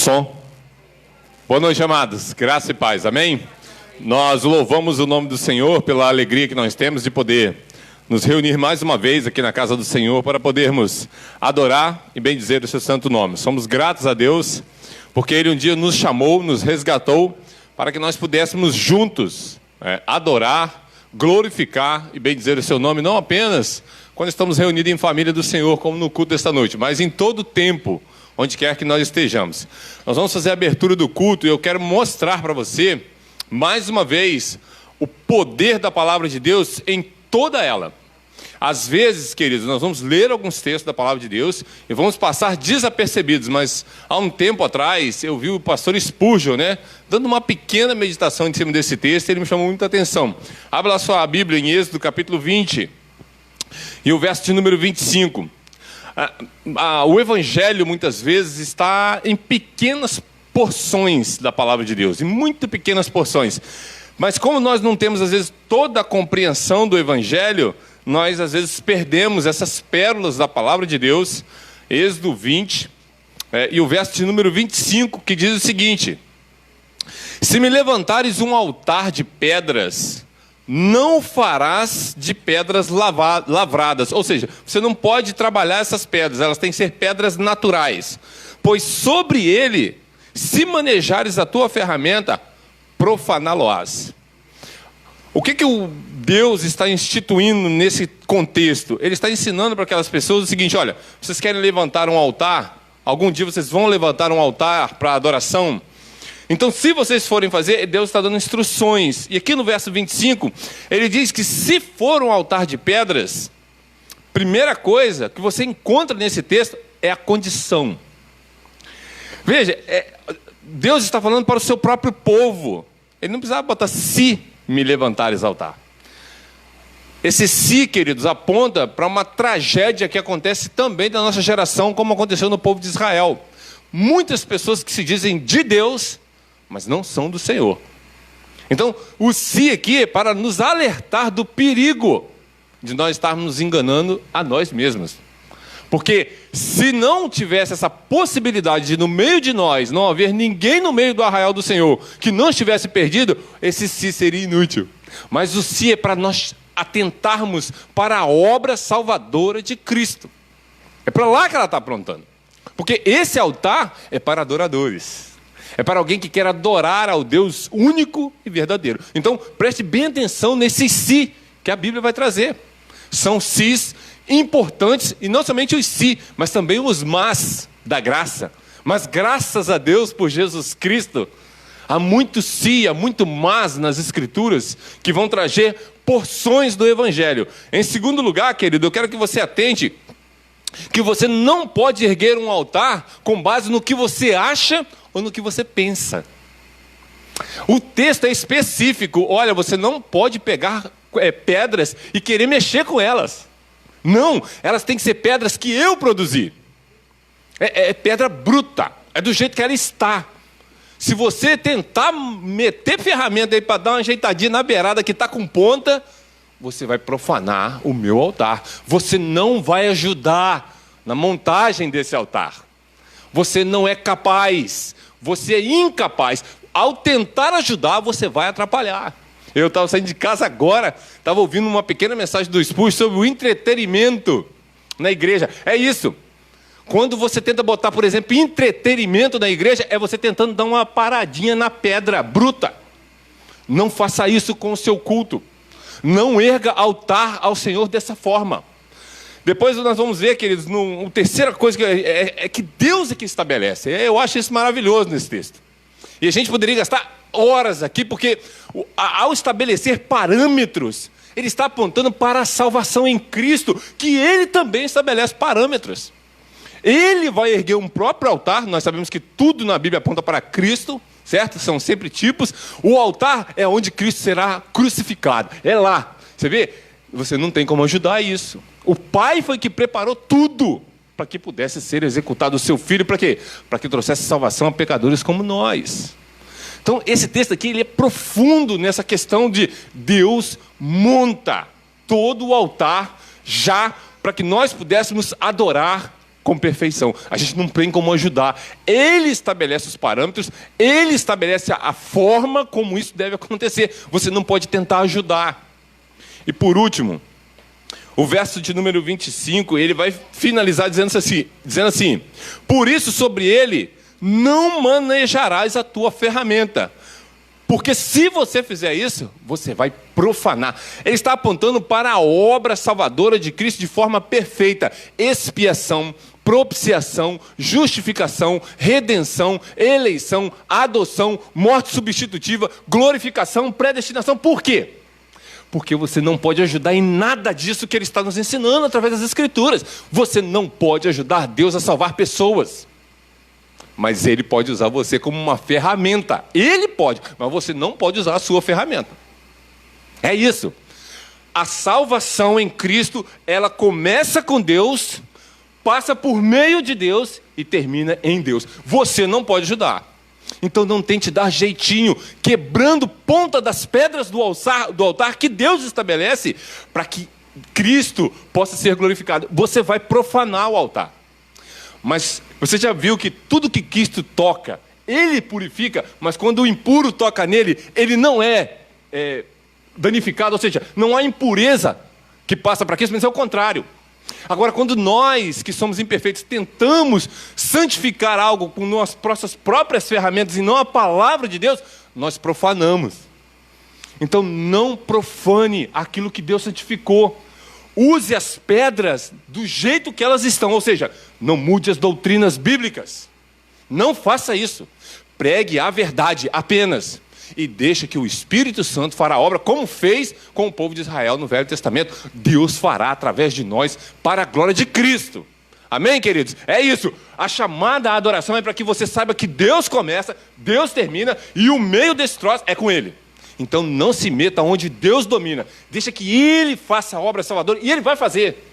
Som. Boa noite, amados. Graça e paz. Amém? Nós louvamos o nome do Senhor pela alegria que nós temos de poder nos reunir mais uma vez aqui na casa do Senhor para podermos adorar e bendizer o seu santo nome. Somos gratos a Deus porque Ele um dia nos chamou, nos resgatou para que nós pudéssemos juntos adorar, glorificar e bendizer o seu nome, não apenas quando estamos reunidos em família do Senhor, como no culto desta noite, mas em todo o tempo, onde quer que nós estejamos. Nós vamos fazer a abertura do culto e eu quero mostrar para você, mais uma vez, o poder da palavra de Deus em toda ela. Às vezes, queridos, nós vamos ler alguns textos da palavra de Deus e vamos passar desapercebidos, mas há um tempo atrás eu vi o pastor Spurgeon, dando uma pequena meditação em cima desse texto e ele me chamou muita atenção. Abra lá sua Bíblia em Êxodo capítulo 20 e o verso de número 25. O Evangelho muitas vezes está em pequenas porções da palavra de Deus, em muito pequenas porções. Mas como nós não temos às vezes toda a compreensão do Evangelho, nós às vezes perdemos essas pérolas da palavra de Deus. Êxodo 20 e o verso de número 25, que diz o seguinte: se me levantares um altar de pedras, não farás de pedras lavradas. Ou seja, você não pode trabalhar essas pedras, elas têm que ser pedras naturais. Pois sobre ele, se manejares a tua ferramenta, profaná-lo-ás. O que o Deus está instituindo nesse contexto? Ele está ensinando para aquelas pessoas o seguinte: olha, vocês querem levantar um altar? Algum dia vocês vão levantar um altar para adoração? Então, se vocês forem fazer, Deus está dando instruções. E aqui no verso 25, ele diz que se for um altar de pedras, primeira coisa que você encontra nesse texto é a condição. Veja, Deus está falando para o seu próprio povo. Ele não precisava botar se me levantares altar. Esse se, queridos, aponta para uma tragédia que acontece também na nossa geração, como aconteceu no povo de Israel. Muitas pessoas que se dizem de Deus, mas não são do Senhor. Então, o se aqui é para nos alertar do perigo de nós estarmos nos enganando a nós mesmos. Porque se não tivesse essa possibilidade de no meio de nós não haver ninguém no meio do arraial do Senhor que não estivesse perdido, esse se seria inútil. Mas o se é para nós atentarmos para a obra salvadora de Cristo. É para lá que ela está apontando. Porque esse altar é para adoradores. É para alguém que quer adorar ao Deus único e verdadeiro. Então, preste bem atenção nesse si que a Bíblia vai trazer. São sis importantes, e não somente os si, mas também os mas da graça. Mas graças a Deus por Jesus Cristo, há muito si, há muito mas nas Escrituras que vão trazer porções do Evangelho. Em segundo lugar, querido, eu quero que você atente que você não pode erguer um altar com base no que você acha ou no que você pensa. O texto é específico. Olha, você não pode pegar pedras e querer mexer com elas. Não, elas têm que ser pedras que eu produzi. É pedra bruta, é do jeito que ela está. Se você tentar meter ferramenta aí para dar uma ajeitadinha na beirada que está com ponta, você vai profanar o meu altar. Você não vai ajudar na montagem desse altar. Você não é capaz, você é incapaz. Ao tentar ajudar, você vai atrapalhar. Eu estava saindo de casa agora, estava ouvindo uma pequena mensagem do Spurgeon sobre o entretenimento na igreja. É isso. Quando você tenta botar, por exemplo, entretenimento na igreja, é você tentando dar uma paradinha na pedra bruta. Não faça isso com o seu culto. Não erga altar ao Senhor dessa forma. Depois nós vamos ver, queridos, a terceira coisa que Deus é que estabelece. Eu acho isso maravilhoso nesse texto. E a gente poderia gastar horas aqui, porque ao estabelecer parâmetros, ele está apontando para a salvação em Cristo, que ele também estabelece parâmetros. Ele vai erguer um próprio altar. Nós sabemos que tudo na Bíblia aponta para Cristo, certo? São sempre tipos. O altar é onde Cristo será crucificado. É lá. Você vê? Você não tem como ajudar isso. O Pai foi que preparou tudo para que pudesse ser executado o seu Filho. Para quê? Para que trouxesse salvação a pecadores como nós. Então, esse texto aqui ele é profundo nessa questão de Deus monta todo o altar já para que nós pudéssemos adorar com perfeição. A gente não tem como ajudar. Ele estabelece os parâmetros, ele estabelece a forma como isso deve acontecer. Você não pode tentar ajudar. E por último, o verso de número 25, ele vai finalizar dizendo assim: por isso sobre ele não manejarás a tua ferramenta. Porque se você fizer isso, você vai profanar. Ele está apontando para a obra salvadora de Cristo de forma perfeita. Expiação, propiciação, justificação, redenção, eleição, adoção, morte substitutiva, glorificação, predestinação. Por quê? Porque você não pode ajudar em nada disso que ele está nos ensinando através das Escrituras. Você não pode ajudar Deus a salvar pessoas. Mas ele pode usar você como uma ferramenta. Ele pode, mas você não pode usar a sua ferramenta. É isso. A salvação em Cristo, ela começa com Deus, passa por meio de Deus e termina em Deus. Você não pode ajudar. Então não tente dar jeitinho, quebrando ponta das pedras do altar que Deus estabelece para que Cristo possa ser glorificado. Você vai profanar o altar. Mas você já viu que tudo que Cristo toca, ele purifica, mas quando o impuro toca nele, ele não é danificado, ou seja, não há impureza que passa para Cristo, mas é o contrário. Agora, quando nós, que somos imperfeitos, tentamos santificar algo com nossas próprias ferramentas e não a palavra de Deus, nós profanamos. Então, não profane aquilo que Deus santificou. Use as pedras do jeito que elas estão, ou seja, não mude as doutrinas bíblicas. Não faça isso. Pregue a verdade apenas. E deixa que o Espírito Santo fará a obra, como fez com o povo de Israel no Velho Testamento. Deus fará através de nós para a glória de Cristo. Amém, queridos? É isso. A chamada à adoração é para que você saiba que Deus começa, Deus termina e o meio desse troço é com Ele. Então não se meta onde Deus domina. Deixa que Ele faça a obra salvadora e Ele vai fazer.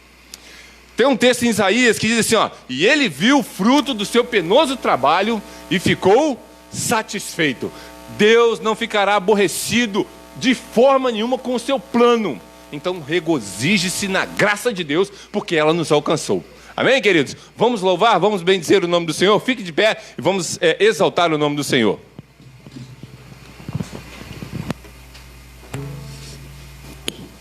Tem um texto em Isaías que diz assim, ó: e ele viu o fruto do seu penoso trabalho e ficou satisfeito. Deus não ficará aborrecido de forma nenhuma com o seu plano. Então regozije-se na graça de Deus, porque ela nos alcançou. Amém, queridos? Vamos louvar, vamos bendizer o nome do Senhor. Fique de pé e vamos exaltar o nome do Senhor.